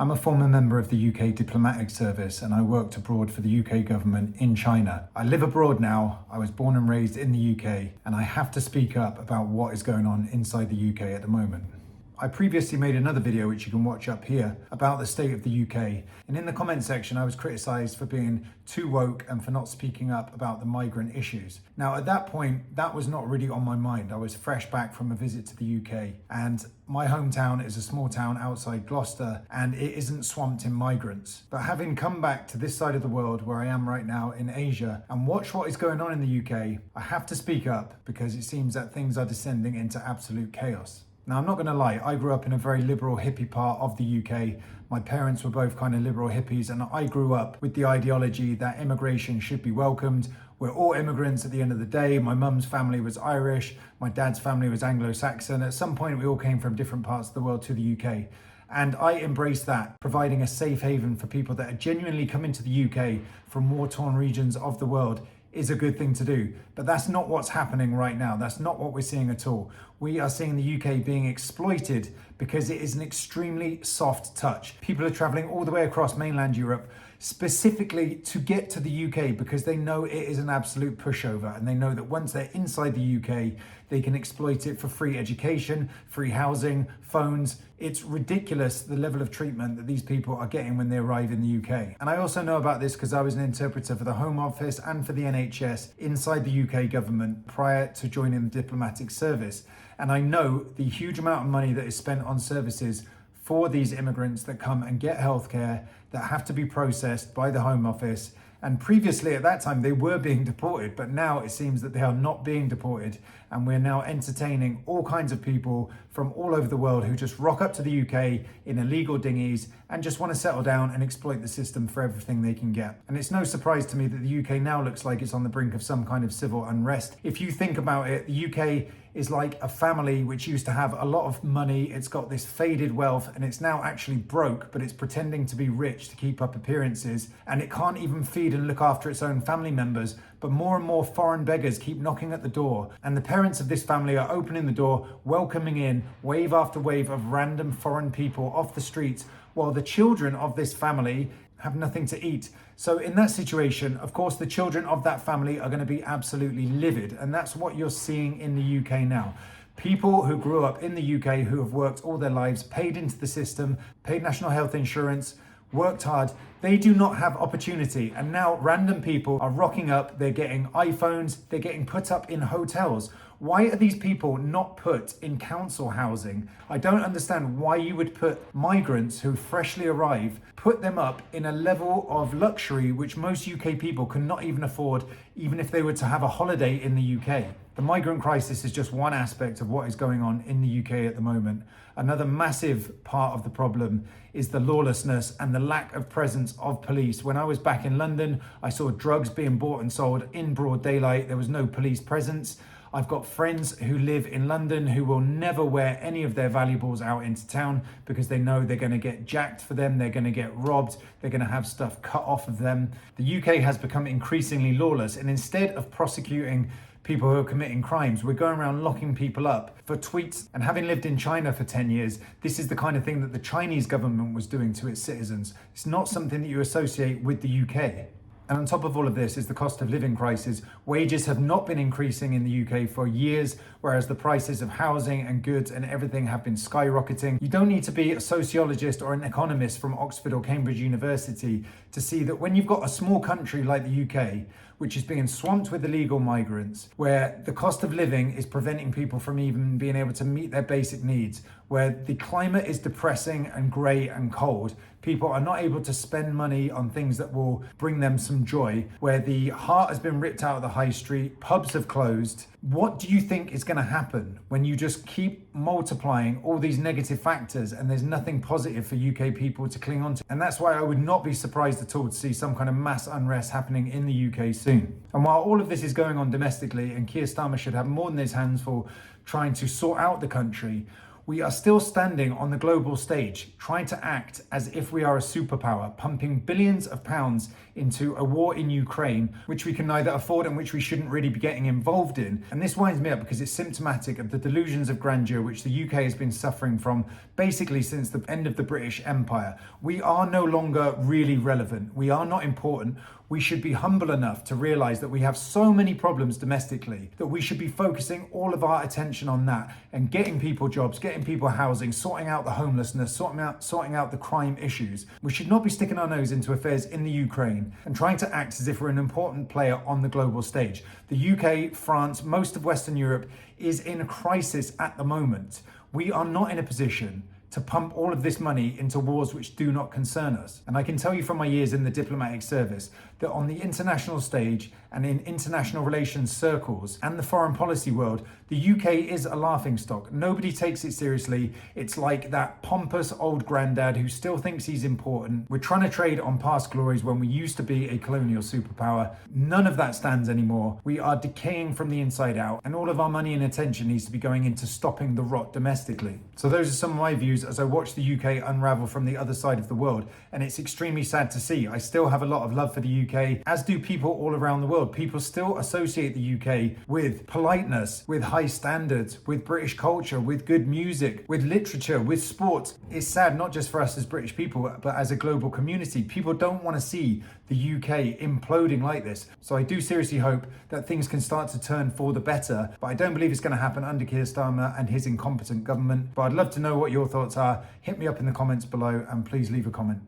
I'm a former member of the UK diplomatic service and I worked abroad for the UK government in China. I live abroad now. I was born and raised in the UK and I have to speak up about what is going on inside the UK at the moment. I previously made another video, which you can watch up here, about the state of the UK. And in the comment section, I was criticised for being too woke and for not speaking up about the migrant issues. Now, at that point, that was not really on my mind. I was fresh back from a visit to the UK. And my hometown is a small town outside Gloucester, and it isn't swamped in migrants. But having come back to this side of the world where I am right now in Asia and watch what is going on in the UK, I have to speak up because it seems that things are descending into absolute chaos. Now, I'm not going to lie, I grew up in a very liberal hippie part of the UK. My parents were both kind of liberal hippies, and I grew up with the ideology that immigration should be welcomed. We're all immigrants at the end of the day. My mum's family was Irish, my dad's family was Anglo-Saxon. At some point, we all came from different parts of the world to the UK. And I embrace that, providing a safe haven for people that are genuinely coming to the UK from war-torn regions of the world is a good thing to do. But that's not what's happening right now. That's not what we're seeing at all. We are seeing the UK being exploited because it is an extremely soft touch. People are traveling all the way across mainland Europe specifically to get to the UK because they know it is an absolute pushover, and they know that once they're inside the UK, they can exploit it for free education, free housing, phones. It's ridiculous the level of treatment that these people are getting when they arrive in the UK. And I also know about this because I was an interpreter for the Home Office and for the NHS inside the UK government prior to joining the diplomatic service. And I know the huge amount of money that is spent on services for these immigrants that come and get healthcare that have to be processed by the Home Office. And previously at that time, they were being deported, but now it seems that they are not being deported. And we're now entertaining all kinds of people from all over the world who just rock up to the UK in illegal dinghies and just want to settle down and exploit the system for everything they can get. And it's no surprise to me that the UK now looks like it's on the brink of some kind of civil unrest. If you think about it, the UK is like a family which used to have a lot of money. It's got this faded wealth and it's now actually broke, but it's pretending to be rich to keep up appearances, and it can't even feed and look after its own family members. But more and more foreign beggars keep knocking at the door, and the parents of this family are opening the door, welcoming in wave after wave of random foreign people off the streets, while the children of this family have nothing to eat. So in that situation, of course, the children of that family are going to be absolutely livid. And that's what you're seeing in the UK now. People who grew up in the UK, who have worked all their lives, paid into the system, paid national health insurance, worked hard, they do not have opportunity. And now random people are rocking up, they're getting iPhones, they're getting put up in hotels. Why are these people not put in council housing? I don't understand why you would put migrants who freshly arrive, put them up in a level of luxury which most UK people cannot even afford, even if they were to have a holiday in the UK. The migrant crisis is just one aspect of what is going on in the UK at the moment. Another massive part of the problem is the lawlessness and the lack of presence of police. When I was back in London, I saw drugs being bought and sold in broad daylight. There was no police presence. I've got friends who live in London who will never wear any of their valuables out into town because they know they're going to get jacked for them, they're going to get robbed, they're going to have stuff cut off of them. The UK has become increasingly lawless, and instead of prosecuting people who are committing crimes, we're going around locking people up for tweets. And having lived in China for 10 years, this is the kind of thing that the Chinese government was doing to its citizens. It's not something that you associate with the UK. And on top of all of this is the cost of living crisis. Wages have not been increasing in the UK for years, whereas the prices of housing and goods and everything have been skyrocketing. You don't need to be a sociologist or an economist from Oxford or Cambridge University to see that when you've got a small country like the UK, which is being swamped with illegal migrants, where the cost of living is preventing people from even being able to meet their basic needs, where the climate is depressing and grey and cold, people are not able to spend money on things that will bring them some joy, where the heart has been ripped out of the high street, pubs have closed. What do you think is going to happen when you just keep multiplying all these negative factors and there's nothing positive for UK people to cling on to? And that's why I would not be surprised at all to see some kind of mass unrest happening in the UK soon. And while all of this is going on domestically, and Keir Starmer should have more than his hands full trying to sort out the country, We are still standing on the global stage, trying to act as if we are a superpower, pumping billions of pounds into a war in Ukraine, which we can neither afford and which we shouldn't really be getting involved in. And this winds me up because it's symptomatic of the delusions of grandeur which the UK has been suffering from basically since the end of the British Empire. We are no longer really relevant. We are not important. We should be humble enough to realize that we have so many problems domestically that we should be focusing all of our attention on that and getting people jobs, getting people housing, sorting out the homelessness, sorting out the crime issues. We should not be sticking our nose into affairs in the Ukraine and trying to act as if we're an important player on the global stage. The UK, France, most of Western Europe is in a crisis at the moment. We are not in a position to pump all of this money into wars which do not concern us. And I can tell you from my years in the diplomatic service that on the international stage and in international relations circles and the foreign policy world, the UK is a laughingstock. Nobody takes it seriously. It's like that pompous old granddad who still thinks he's important. We're trying to trade on past glories when we used to be a colonial superpower. None of that stands anymore. We are decaying from the inside out, and all of our money and attention needs to be going into stopping the rot domestically. So those are some of my views as I watch the UK unravel from the other side of the world, and it's extremely sad to see. I still have a lot of love for the UK, as do people all around the world. People still associate the UK with politeness, with high standards, with British culture, with good music, with literature, with sport. It's sad not just for us as British people, but as a global community. People don't want to see the UK imploding like this. So I do seriously hope that things can start to turn for the better, but I don't believe it's going to happen under Keir Starmer and his incompetent government. But I'd love to know what your thoughts are. Hit me up in the comments below and please leave a comment.